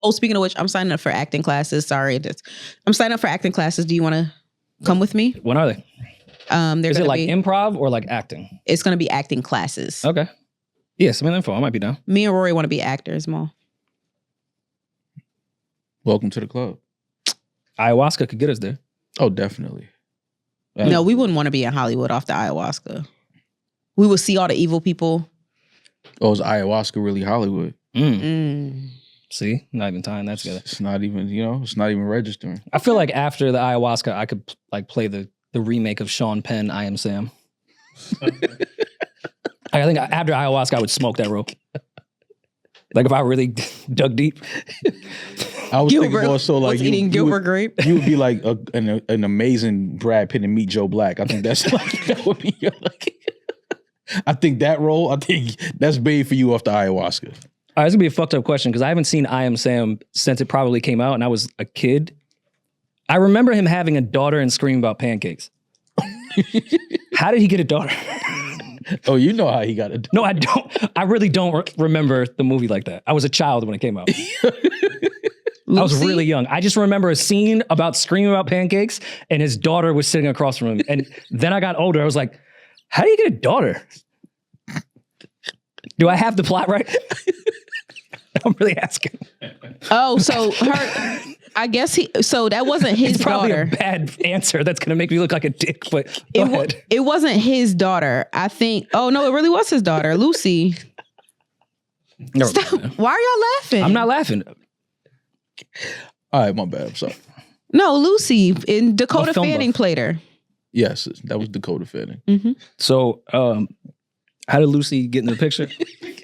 Oh, speaking of which, I'm signing up for acting classes. Sorry. I'm signing up for acting classes. Do you want to come with me? When are they? Is it like be, improv or like acting? It's going to be acting classes. Okay. Yeah, send me the info. I might be down. Me and Rory want to be actors, Mal. Welcome to the club. Ayahuasca could get us there. Oh, definitely. No, we wouldn't want to be in Hollywood off the ayahuasca. We would see all the evil people. Oh, is ayahuasca really Hollywood? See, not even tying that together. It's not even, it's not even registering. I feel like after the ayahuasca, I could like play the remake of Sean Penn, I Am Sam. I think after ayahuasca, I would smoke that role. Like if I really dug deep. I was thinking also like eating Gilbert Grape. You would be like an amazing Brad Pitt and Meet Joe Black. I think that's like that would be like. I think that role. I think that's made for you off the ayahuasca. All right, it's gonna be a fucked up question because I haven't seen I Am Sam since it probably came out and I was a kid. I remember him having a daughter and screaming about pancakes. How did he get a daughter? Oh, you know how he got it. No, I don't. I really don't remember the movie like that. I was a child when it came out. I was really young. I just remember a scene about screaming about pancakes and his daughter was sitting across from him. And then I got older. I was like, how do you get a daughter? Do I have the plot right? I'm really asking. Oh, so I guess so that wasn't his it's probably daughter. A bad answer that's going to make me look like a dick, but go ahead. It wasn't his daughter. I think, oh no, it really was his daughter, Lucy. Stop. Why are y'all laughing? I'm not laughing. All right, my bad. I'm sorry. No, Lucy in Dakota Fanning played her. Yes, that was Dakota Fanning. Mm-hmm. So, how did Lucy get in the picture?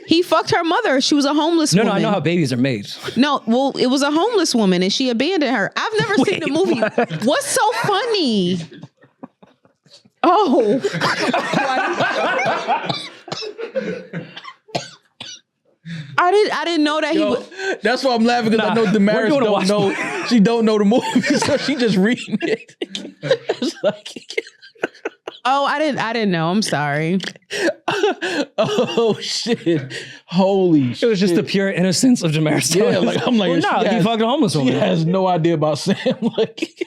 He fucked her mother. She was a homeless woman. No, I know how babies are made. No, well, it was a homeless woman and she abandoned her. I've never seen the movie. What? What's so funny? Oh. I didn't know that he was. That's why I'm laughing because I know Demaris don't know. She don't know the movie, so she just reading it. It's like, oh, I didn't know. I'm sorry. Oh shit! Holy shit! It was just the pure innocence of Demaris. Yeah, like I'm like, well, no, he fucked a homeless woman. She has no idea about Sam. Like,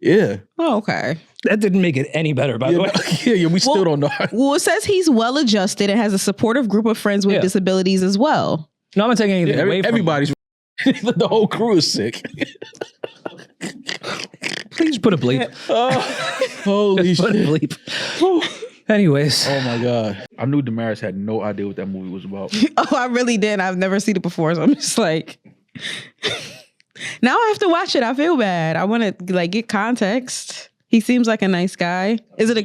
yeah. Oh, okay. That didn't make it any better, by the way. Yeah, we still don't know. Well, it says he's well adjusted and has a supportive group of friends with disabilities as well. No, I'm not taking anything away from everybody's. The whole crew is sick. Please put a bleep. Holy shit. Put a bleep. Anyways. Oh my God. I knew Demaris had no idea what that movie was about. Oh, I really did. I've never seen it before, so I'm just like... Now I have to watch it. I feel bad. I want to get context. He seems like a nice guy. Is it a...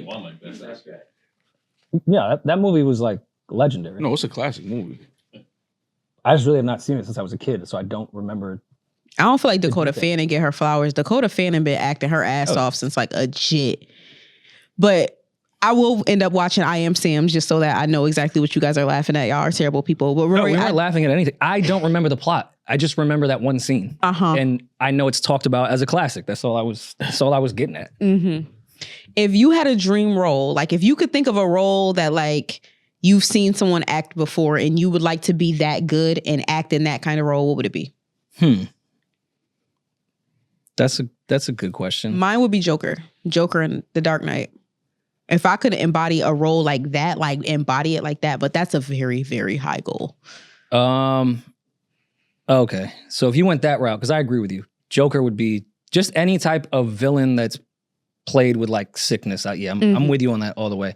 Yeah, that movie was like legendary. No, it's a classic movie. I just really have not seen it since I was a kid, so I don't remember. I don't feel like Dakota Fanning get her flowers. Dakota Fanning been acting her ass off since like a jit. But I will end up watching I Am Sam just so that I know exactly what you guys are laughing at. Y'all are terrible people. But Rory, we're not laughing at anything. I don't remember the plot. I just remember that one scene. And I know it's talked about as a classic. That's all I was getting at. Mm-hmm. If you had a dream role, like if you could think of a role that like you've seen someone act before and you would like to be that good and act in that kind of role, what would it be? That's a good question. Mine would be Joker in The Dark Knight. If I could embody a role like that, like embody it like that, but that's a very, very high goal. Okay. So if you went that route, because I agree with you, Joker would be just any type of villain that's played with like sickness. I'm with you on that all the way.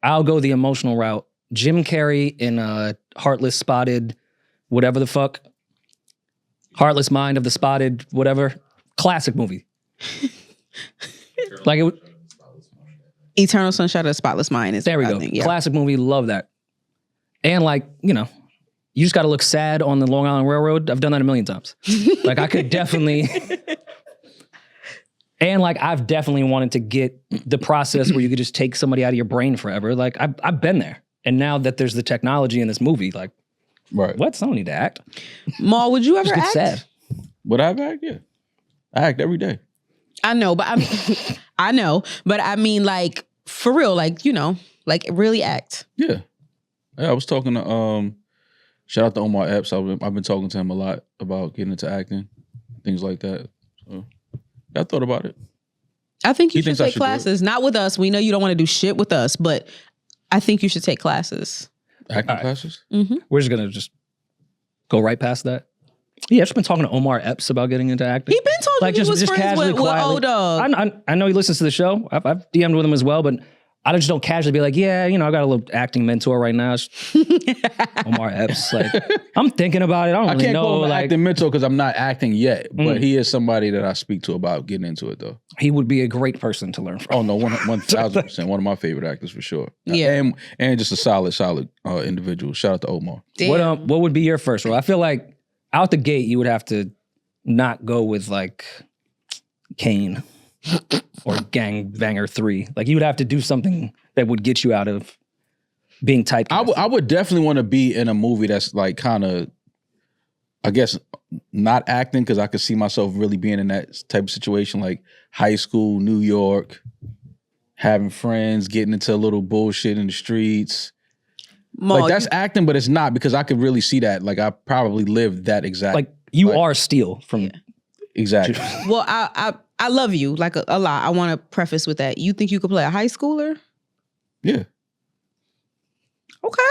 I'll go the emotional route. Jim Carrey in Heartless Spotted, whatever the fuck. Heartless Mind of the Spotted, whatever. Classic movie. Like it would. Eternal Sunshine of the Spotless Mind is there we go. Classic movie, love that. And like, you just got to look sad on the Long Island Railroad. I've done that a million times. Like I could definitely, and like I've definitely wanted to get the process where you could just take somebody out of your brain forever. Like I've been there. And now that there's the technology in this movie, like, right? What? Someone need to act. Maul, would you ever act? Sad. Would I act? Yeah, I act every day. I know, but I mean, like for real, like like really act. Yeah, I was talking to shout out to Omar Epps. I've been talking to him a lot about getting into acting, things like that. So I thought about it. I think you should take do it? classes. Not with us. We know you don't want to do shit with us, but I think you should take classes. Acting classes? We're just gonna just go right past that. Yeah, I've just been talking to Omar Epps about getting into acting. He been told you he was friends with old dog. I know he listens to the show. I've DM'd with him as well, but I just don't casually be like, yeah, you know, I got a little acting mentor right now. Omar Epps. Like, I'm thinking about it. I don't really know. Call him like, acting mentor because I'm not acting yet, but he is somebody that I speak to about getting into it though. He would be a great person to learn from. Oh no, 1,000%. One of my favorite actors for sure. Yeah. And just a solid individual. Shout out to Omar. Damn. What would be your first role? I feel like out the gate, you would have to not go with like Kane or Gangbanger 3. Like you would have to do something that would get you out of being typecast. I would definitely want to be in a movie that's like kind of, I guess, not acting because I could see myself really being in that type of situation, like high school, New York, having friends, getting into a little bullshit in the streets. Like that's acting, but it's not because I could really see that. Like I probably lived that exact. Like you are Steel from exactly. Well, I love you like a lot. I want to preface with that. You think you could play a high schooler? Yeah. Okay.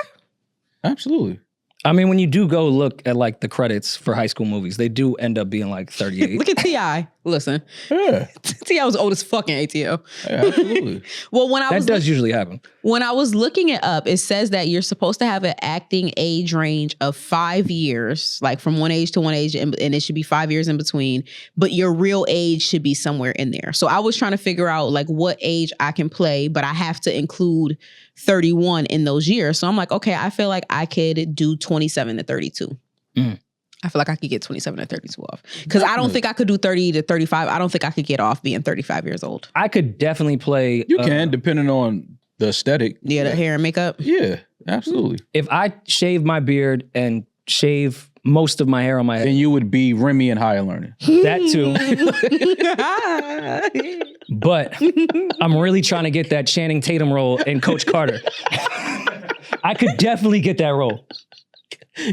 Absolutely. I mean, when you do go look at like the credits for high school movies, they do end up being like 38. Look at T.I. Listen. Yeah. T.I. was old as fucking ATL. Yeah, absolutely. Well, that does usually happen. When I was looking it up, it says that you're supposed to have an acting age range of 5 years, like from one age to one age, and it should be 5 years in between, but your real age should be somewhere in there. So I was trying to figure out like what age I can play, but I have to include 31 in those years. So I'm like, okay, I feel like I could do 27 to 32. I feel like I could get 27 to 32 off. Because I don't think I could do 30 to 35. I don't think I could get off being 35 years old. I could definitely play. You can, depending on the aesthetic. Yeah, the hair and makeup. Yeah, absolutely. If I shave my beard and shave most of my hair on my head, then you would be Remy in Higher Learning. That too. But I'm really trying to get that Channing Tatum role in Coach Carter. I could definitely get that role.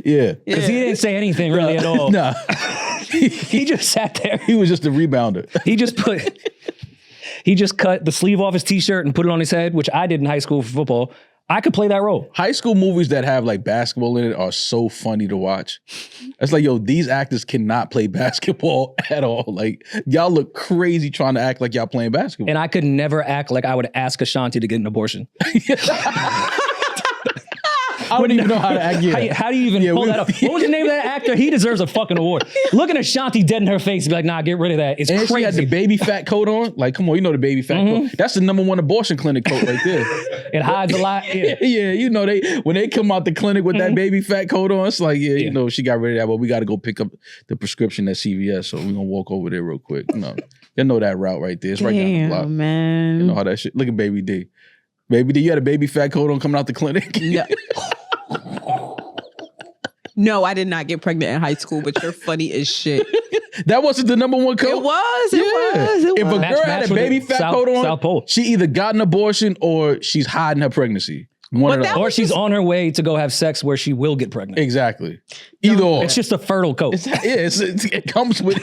Yeah. Because he didn't say anything really at all. Nah. He just sat there. He was just a rebounder. He just cut the sleeve off his t-shirt and put it on his head, which I did in high school for football. I could play that role. High school movies that have like basketball in it are so funny to watch. It's like, yo, these actors cannot play basketball at all. Like, y'all look crazy trying to act like y'all playing basketball. And I could never act like I would ask Ashanti to get an abortion. I wouldn't even know how to act. Yeah. How do you even pull that up? What was the name of that actor? He deserves a fucking award. Looking at Ashanti dead in her face and be like, nah, get rid of that. It's crazy. She had the baby fat coat on. Like, come on, you know the baby fat coat. That's the #1 abortion clinic coat right there. It hides a lot. Yeah. Yeah, you know, when they come out the clinic with that baby fat coat on, it's like, you know, she got rid of that, but we got to go pick up the prescription at CVS, so we're going to walk over there real quick. You know that route right there. It's right down the block. Man. You know how that shit. Look at Baby D. Baby D, you had a baby fat coat on coming out the clinic? No. No, I did not get pregnant in high school, but you're funny as shit. That wasn't the =1 coat? It was. If a girl had a baby fat coat on, she either got an abortion or she's hiding her pregnancy. Or she's on her way to go have sex where she will get pregnant. Exactly. Either or. It's just a fertile coat. It comes with...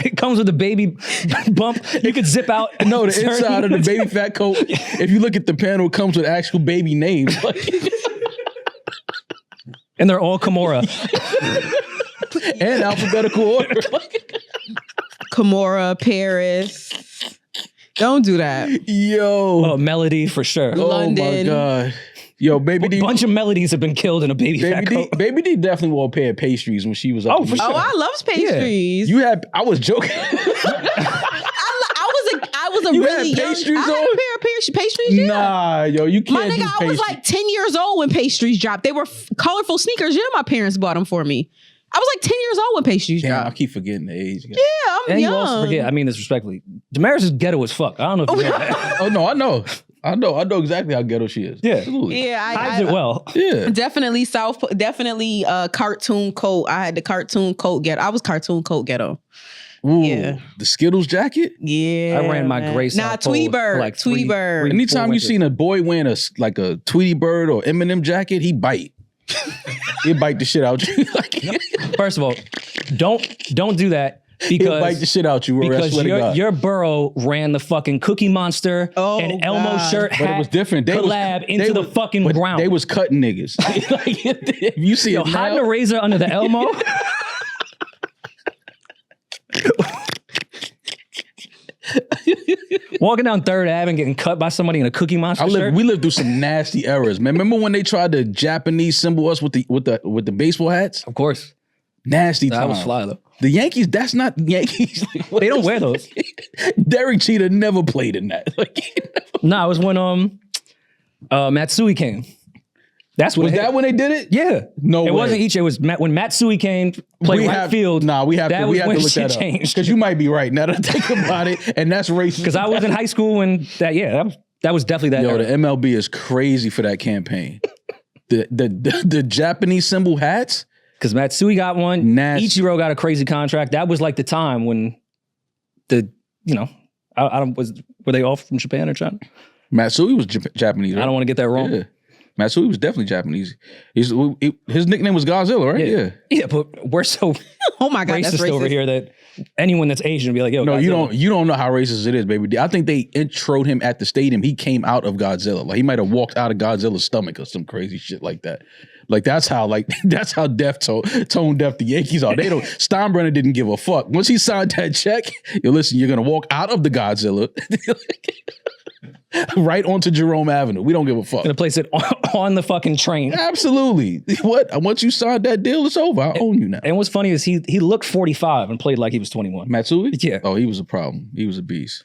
It comes with a baby bump. You could zip out. No, the inside of the baby fat coat, if you look at the panel, it comes with actual baby names. And they're all Kimura. And alphabetical order. Kimura, Paris. Don't do that. Yo. Oh, Melody for sure. London. Oh my God. Yo, Baby D. A bunch of melodies have been killed in a baby fat coat. Baby D definitely wore a pair of pastries when she was up. Oh, for sure. Oh, I love pastries. Yeah. I was joking. I was a you really had young. pastries I had a on? pair of pastries. Yeah. Nah, yo, you can't. My nigga, I was like 10 years old when pastries dropped. They were colorful sneakers. Yeah, my parents bought them for me. I was like 10 years old when pastries dropped. I keep forgetting the age. Yeah, I'm and young. You also forget, I mean this respectfully, Demaris is ghetto as fuck. I don't know if you know that. Oh, no, I know. I know exactly how ghetto she is. Yeah. Absolutely. Yeah, I did well. Yeah. Definitely definitely cartoon coat. I had the cartoon coat ghetto. I was cartoon coat ghetto. Ooh, Yeah. The Skittles jacket? Yeah. I ran my gray South Pole Tweety for Bird. like Tweety Bird. Anytime you seen a boy wearing a Tweety Bird or Eminem jacket, he bite. He'll bite the shit out you. First of all, don't do that. He'll bite the shit out you, Rory. Because your buro ran the fucking Cookie Monster and Elmo shirt hat. But it was different. They collab into the fucking ground. They was cutting niggas. If you see it hiding a razor under the Elmo. Walking down 3rd Ave and getting cut by somebody in a Cookie Monster shirt. We lived through some nasty eras, man. Remember when they tried to Japanese symbol us with the baseball hats? Of course. Nasty time. That was fly though. The Yankees, that's not Yankees. They don't wear those. Derek Jeter never played in that. Nah, it was when Matsui came. That's when when they did it? Yeah. No way. It wasn't each. It was when Matsui came, played right field. Nah, we have to look that up. Changed. Because you might be right now that I think about it, and that's racist. Because I was in high school when that was definitely that. Yo, era. the MLB is crazy for that campaign. The Japanese symbol hats. Because Matsui got one. Nasty. Ichiro got a crazy contract. That was like the time when were they all from Japan or China? Matsui was Japanese. Right? I don't want to get that wrong. Yeah. Matsui was definitely Japanese. His nickname was Godzilla, right? Yeah. Yeah, but we're so oh my God, racist, that's racist over here that anyone that's Asian would be like, yo, no, Godzilla. you don't know how racist it is, baby. I think they introed him at the stadium. He came out of Godzilla. Like he might have walked out of Godzilla's stomach or some crazy shit like that. Like that's how tone deaf the Yankees are. They don't. Steinbrenner didn't give a fuck. Once he signed that check, listen, you're gonna walk out of the Godzilla. Right onto Jerome Avenue. We don't give a fuck. Gonna place it on the fucking train. Absolutely. What? Once you signed that deal, it's over. I own you now. And what's funny is he looked 45 and played like he was 21. Matsui? Yeah. Oh, he was a problem. He was a beast.